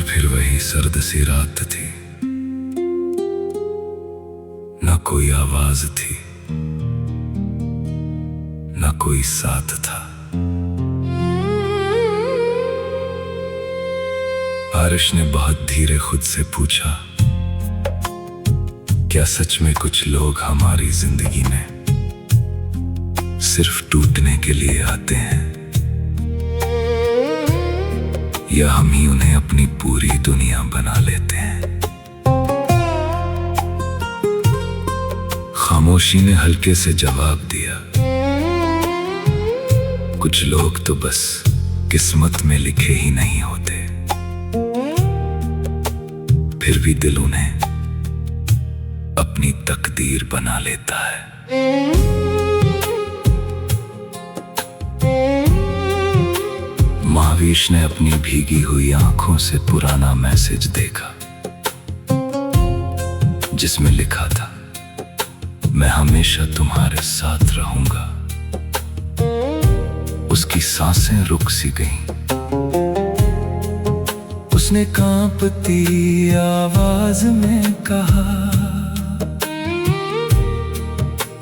फिर वही सर्द सी रात थी, न कोई आवाज थी, न कोई साथ था। बारिश ने बहुत धीरे खुद से पूछा, क्या सच में कुछ लोग हमारी जिंदगी में सिर्फ टूटने के लिए आते हैं, या हम ही उन्हें अपनी पूरी दुनिया बना लेते हैं। खामोशी ने हल्के से जवाब दिया, कुछ लोग तो बस किस्मत में लिखे ही नहीं होते, फिर भी दिल उन्हें अपनी तकदीर बना लेता है। महावीश ने अपनी भीगी हुई आंखों से पुराना मैसेज देखा, जिसमें लिखा था, मैं हमेशा तुम्हारे साथ रहूंगा। उसकी सांसें रुक सी गईं। उसने कांपती आवाज में कहा,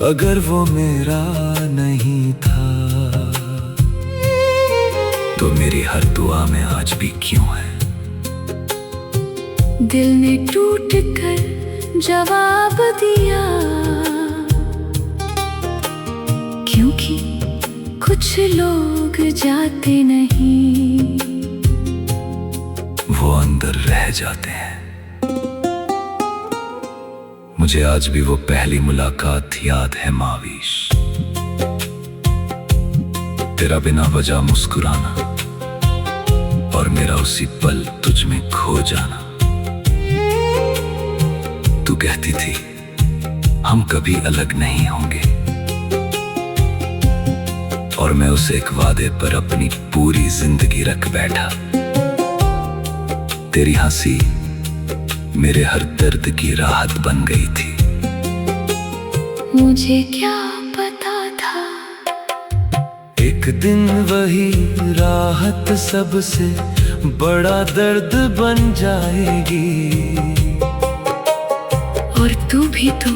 अगर वो मेरा नहीं था तो मेरी हर दुआ में आज भी क्यों है। दिल ने टूट कर जवाब दिया, क्योंकि कुछ लोग जाते नहीं, वो अंदर रह जाते हैं। मुझे आज भी वो पहली मुलाकात याद है महावीश, तेरा बिना वजह मुस्कुराना और मेरा उसी पल तुझ में खो जाना। तू कहती थी हम कभी अलग नहीं होंगे, और मैं उस एक वादे पर अपनी पूरी जिंदगी रख बैठा। तेरी हंसी मेरे हर दर्द की राहत बन गई थी। मुझे क्या पता था एक दिन वही राहत सबसे बड़ा दर्द बन जाएगी। और तू भी तो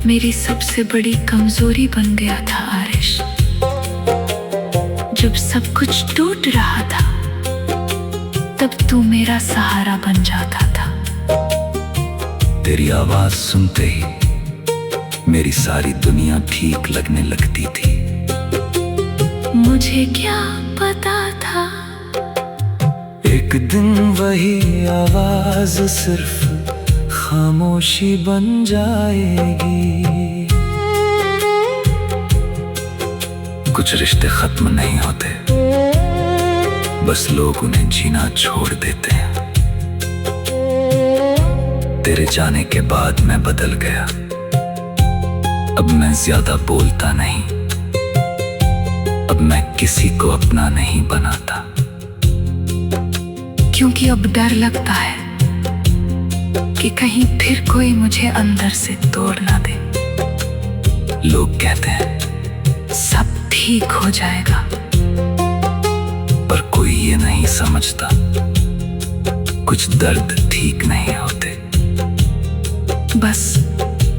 मेरी सबसे बड़ी कमजोरी बन गया था आरिश। जब सब कुछ टूट रहा था, तब तू मेरा सहारा बन जाता था। तेरी आवाज सुनते ही मेरी सारी दुनिया ठीक लगने लगती थी। मुझे क्या पता था एक दिन वही आवाज सिर्फ खामोशी बन जाएगी। कुछ रिश्ते खत्म नहीं होते, बस लोग उन्हें जीना छोड़ देते हैं। तेरे जाने के बाद मैं बदल गया। अब मैं ज्यादा बोलता नहीं, अब मैं किसी को अपना नहीं बनाता, क्योंकि अब डर लगता है कि कहीं फिर कोई मुझे अंदर से तोड़ ना दे। लोग कहते हैं सब ठीक हो जाएगा, पर कोई ये नहीं समझता कुछ दर्द ठीक नहीं होते, बस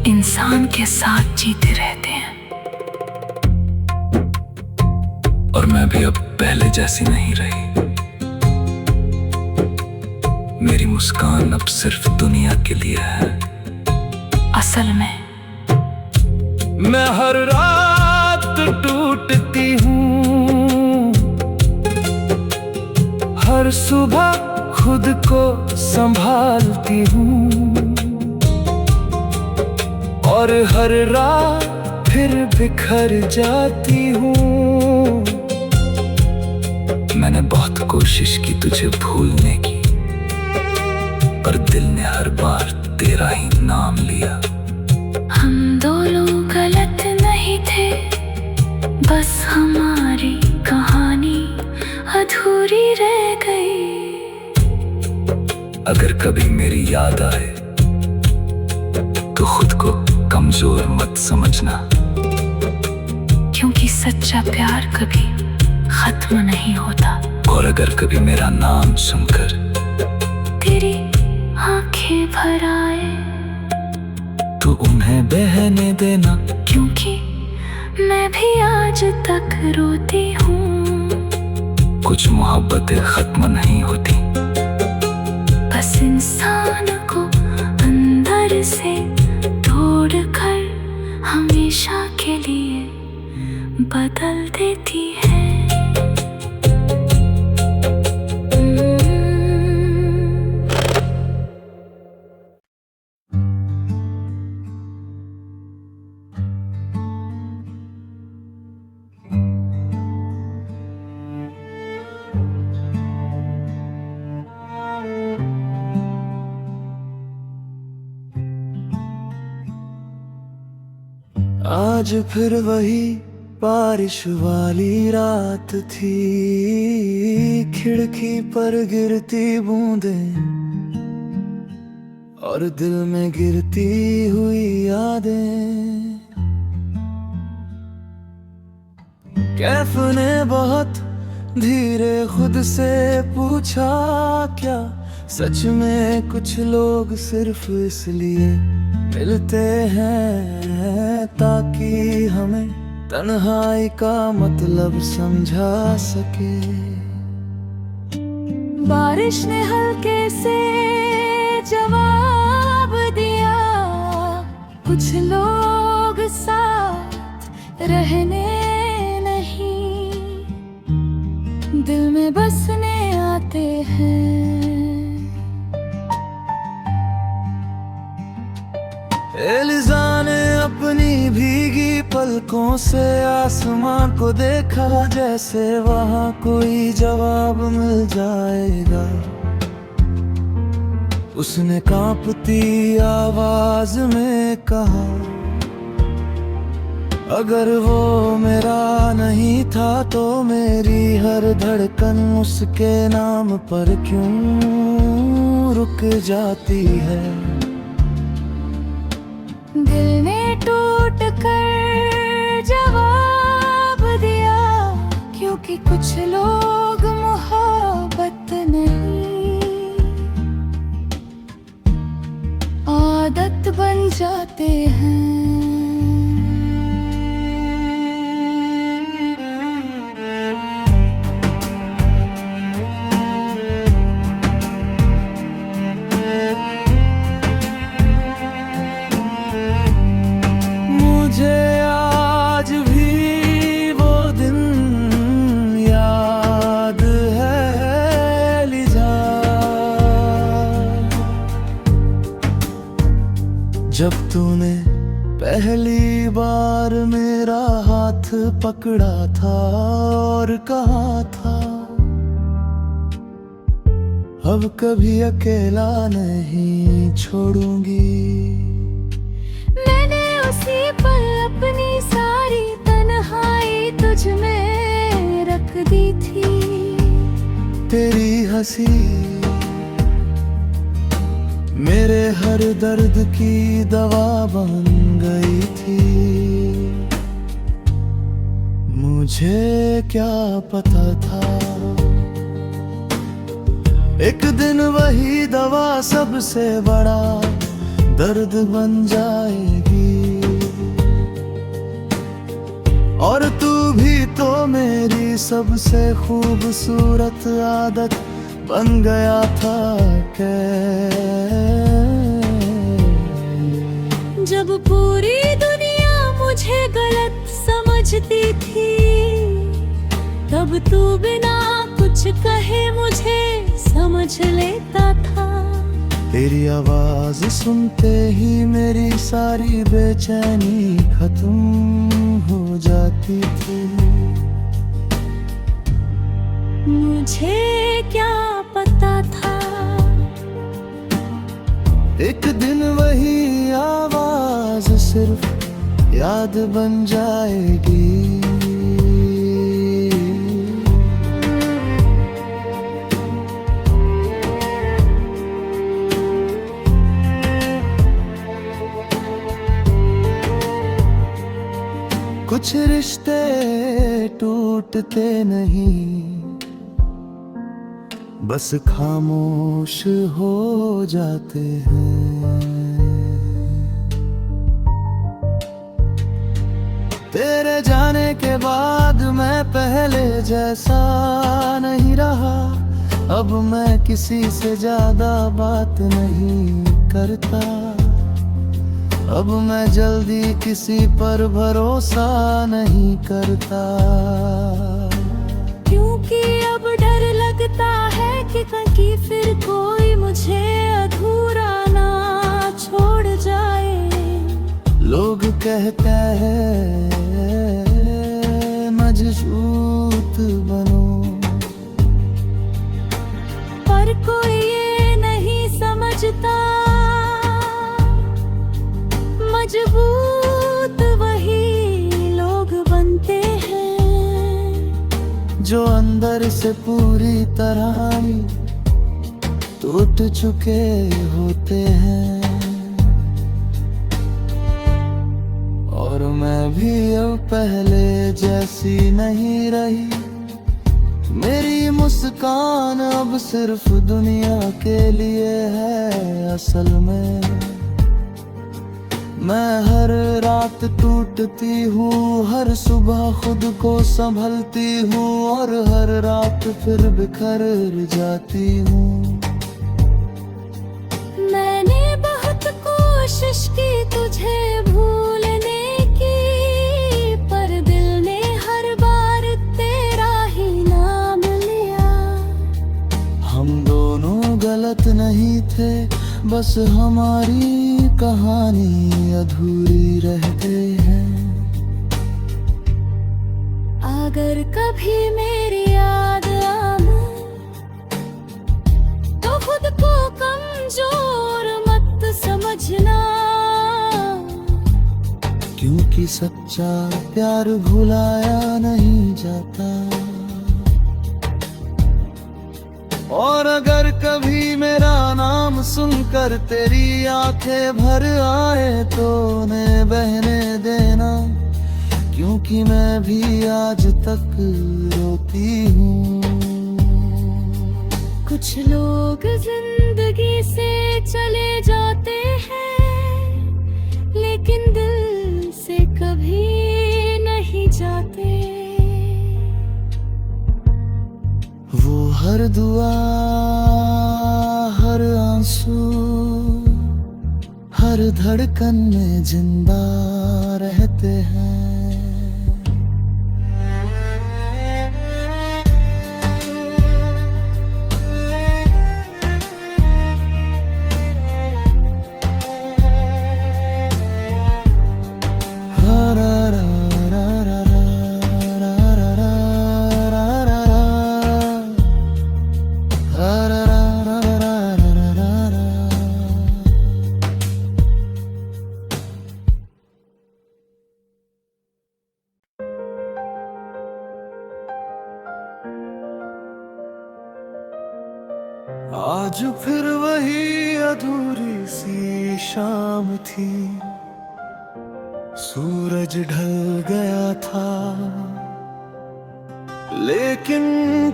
इंसान के साथ जीते रहते हैं। और मैं भी अब पहले जैसी नहीं रही। मेरी मुस्कान अब सिर्फ दुनिया के लिए है। असल में मैं हर रात टूटती हूँ, हर सुबह खुद को संभालती हूँ, और हर रात फिर बिखर जाती हूँ। मैंने बहुत कोशिश की तुझे भूलने की, पर दिल ने हर बार तेरा ही नाम लिया। हम दोनों गलत नहीं थे, बस हमारी कहानी अधूरी रह गई। अगर कभी मेरी याद आए तो खुद को कमजोर मत समझना, क्योंकि सच्चा प्यार कभी खत्म नहीं होता। और अगर कभी मेरा नाम सुनकर आंखें भर आए, तो उन्हें बहने देना। क्योंकि मैं भी आज तक रोती हूँ। कुछ मोहब्बतें खत्म नहीं होती, बस इंसान को अंदर से तोड़कर हमेशा के लिए बदल देती है। आज फिर वही बारिश वाली रात थी, खिड़की पर गिरती बूंदें और दिल में गिरती हुई यादें। कैफ ने बहुत धीरे खुद से पूछा, क्या सच में कुछ लोग सिर्फ इसलिए मिलते हैं ताकि हमें तन्हाई का मतलब समझा सके। बारिश ने हल्के से जवाब दिया, कुछ लोग साथ रहने नहीं, दिल में बसने आते हैं। एलिज़ा ने अपनी भीगी पलकों से आसमां को देखा, जैसे वहां कोई जवाब मिल जाएगा। उसने कांपती आवाज में कहा, अगर वो मेरा नहीं था तो मेरी हर धड़कन उसके नाम पर क्यों रुक जाती है। दिल ने टूट कर जवाब दिया, क्योंकि कुछ लोग मोहब्बत नहीं आदत बन जाते हैं। जब तूने पहली बार मेरा हाथ पकड़ा था और कहा था, अब कभी अकेला नहीं छोड़ूंगी। मैंने उसी पल अपनी सारी तन्हाई तुझ में रख दी थी। तेरी हंसी मेरे हर दर्द की दवा बन गई थी। मुझे क्या पता था एक दिन वही दवा सबसे बड़ा दर्द बन जाएगी। और तू भी तो मेरी सबसे खूबसूरत आदत बन गया था। जब पूरी दुनिया मुझे गलत समझती थी, तब तू बिना कुछ कहे मुझे समझ लेता था। तेरी आवाज सुनते ही मेरी सारी बेचैनी खत्म हो जाती थी। मुझे क्या पता था एक दिन वही आवाज सिर्फ याद बन जाएगी। कुछ रिश्ते टूटते नहीं, बस खामोश हो जाते हैं। तेरे जाने के बाद मैं पहले जैसा नहीं रहा। अब मैं किसी से ज्यादा बात नहीं करता। अब मैं जल्दी किसी पर भरोसा नहीं करता। क्योंकि अब डर लगता है कि कहीं फिर कोई मुझे अधूरा ना छोड़ जाए। लोग कहते हैं मजबूत बनो, पर कोई ये नहीं समझता मजबूत वही लोग बनते हैं जो अंदर से पूरी तरह टूट चुके होते हैं। और मैं भी अब पहले जैसी नहीं रही। मेरी मुस्कान अब सिर्फ दुनिया के लिए है। असल में मैं हर रात टूटती हूँ, हर सुबह खुद को संभलती हूँ और हर रात फिर बिखर जाती हूँ। मैंने बहुत कोशिश की तुझे भूलने की, पर दिल ने हर बार तेरा ही नाम लिया। हम दोनों गलत नहीं थे, बस हमारी कहानी अधूरी रहते हैं। अगर कभी मेरी याद आए तो खुद को कमजोर मत समझना। क्योंकि सच्चा प्यार भुलाया नहीं जाता। और अगर कभी मेरा नाम सुनकर तेरी आंखें भर आए तो उन्हें बहने देना। क्योंकि मैं भी आज तक रोती हूँ। कुछ लोग जिंदगी से चले जाते हैं, लेकिन दिल से कभी नहीं जाते। वो हर दुआ, हर आंसू, हर धड़कन में जिंदा रहते हैं। आज फिर वही अधूरी सी शाम थी। सूरज ढल गया था, लेकिन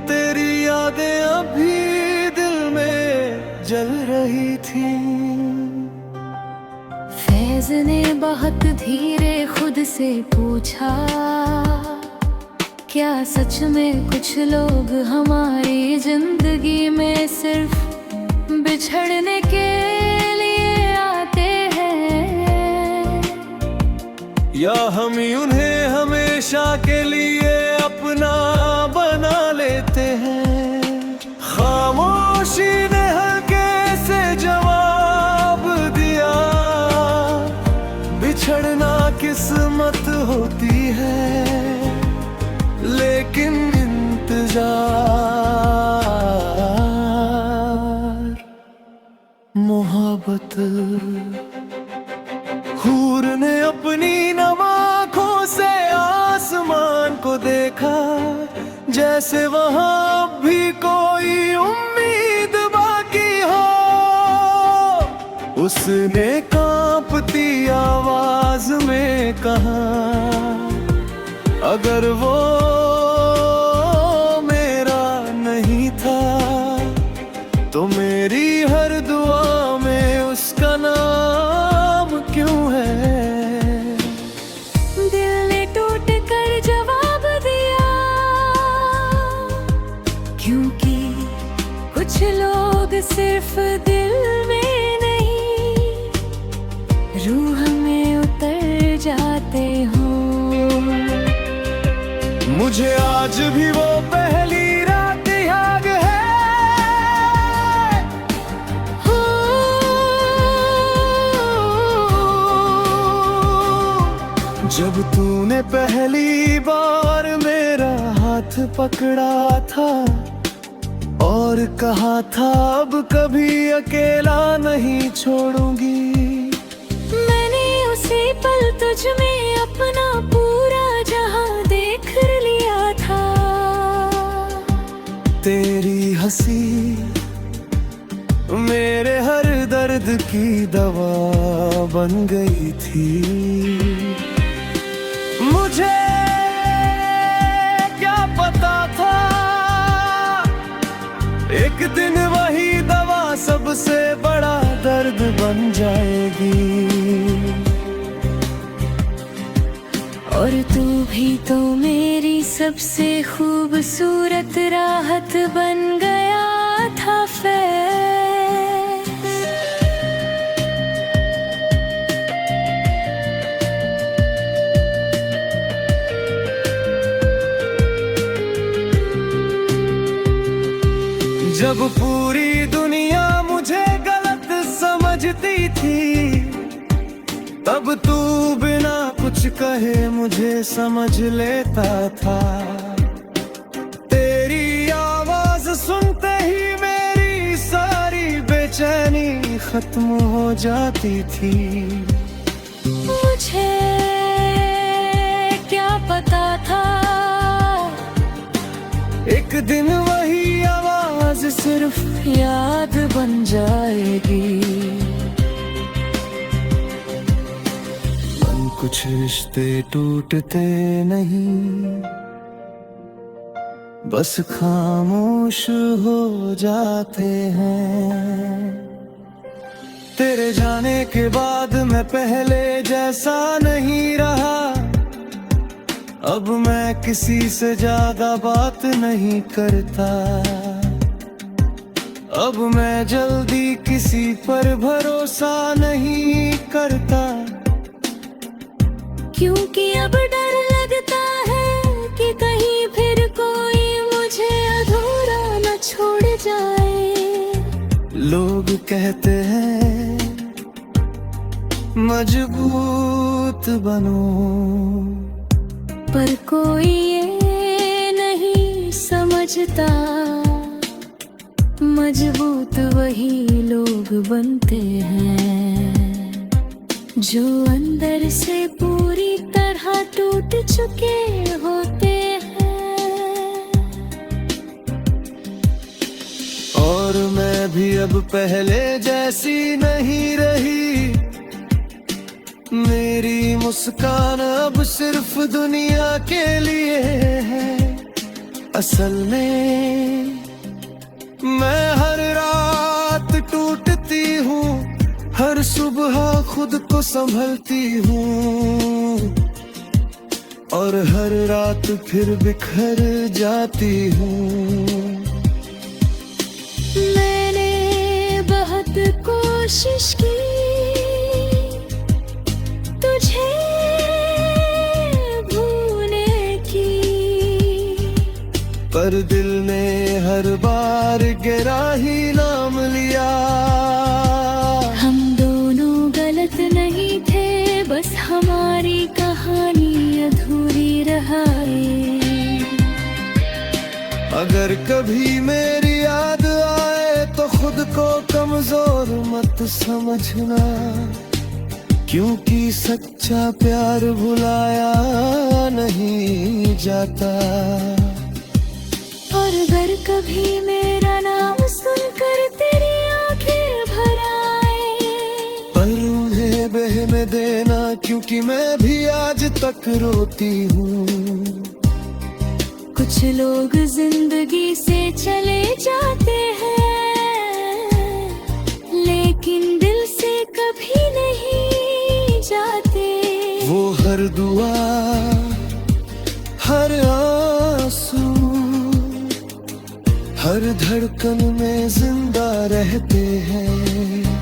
तेरी यादें अभी दिल में जल रही थी। फैज ने बहुत धीरे खुद से पूछा, क्या सच में कुछ लोग हमारी जिंदगी में सिर्फ बिछड़ने के लिए आते हैं, या हम उन्हें हमेशा के लिए अपना बना लेते हैं? खामोशी ने हल्के से जवाब दिया, बिछड़ना किस्मत होती है, लेकिन इंतजार मोहब्बत। हूर ने अपनी नम आँखों से आसमान को देखा, जैसे वहाँ भी कोई उम्मीद बाकी हो। उसने कांपती आवाज में कहा, अगर वो मेरा नहीं था मुझे आज भी वो पहली रात याद है। हो जब तूने पहली बार मेरा हाथ पकड़ा था और कहा था अब कभी अकेला नहीं छोड़ूंगी। मैंने उसी पल तुझ में अपना पूरा जहां देख लिया था। तेरी हंसी मेरे हर दर्द की दवा बन गई थी। मुझे क्या पता था एक दिन वही दवा सबसे बड़ा दर्द बन जाएगी। और तू भी तो मेरी सबसे खूबसूरत राहत बन गया था फिर। जब पूरी दुनिया मुझे गलत समझती थी तब तू बिना कुछ कहे मुझे समझ लेता था। तेरी आवाज सुनते ही मेरी सारी बेचैनी खत्म हो जाती थी। मुझे क्या पता था एक दिन वही आवाज सिर्फ याद बन जाएगी। मन कुछ रिश्ते टूटते नहीं बस खामोश हो जाते हैं। तेरे जाने के बाद मैं पहले जैसा नहीं रहा। अब मैं किसी से ज्यादा बात नहीं करता। अब मैं जल्दी किसी पर भरोसा नहीं करता। क्योंकि अब डर लगता है कि कहीं फिर कोई मुझे अधूरा न छोड़ जाए। लोग कहते हैं मजबूत बनो पर कोई ये नहीं समझता मजबूत वही लोग बनते हैं जो अंदर से पूरी तरह टूट चुके होते हैं। और मैं भी अब पहले जैसी नहीं रही। मेरी मुस्कान अब सिर्फ दुनिया के लिए है। असल में मैं हर रात टूटती हूँ, हर सुबह खुद को संभलती हूँ और हर रात फिर बिखर जाती हूँ। मैंने बहुत कोशिश की तुझे भूलने की, पर दिल ने हर बार गिरा ही नाम लिया। हम दोनों गलत नहीं थे, बस हमारी कहानी अधूरी रही। अगर कभी मेरी याद आए तो खुद को कमजोर मत समझना, क्योंकि सच्चा प्यार भुलाया नहीं जाता। और अगर कभी मेरा नाम सुनकर तेरी आंखें भर आए, पर उन्हें बहने देना, क्योंकि मैं भी आज तक रोती हूँ। कुछ लोग जिंदगी से चले जाते हैं, लेकिन दिल से कभी नहीं जाते। वो हर दुआ, हर आंसू, हर धड़कन में जिंदा रहते हैं।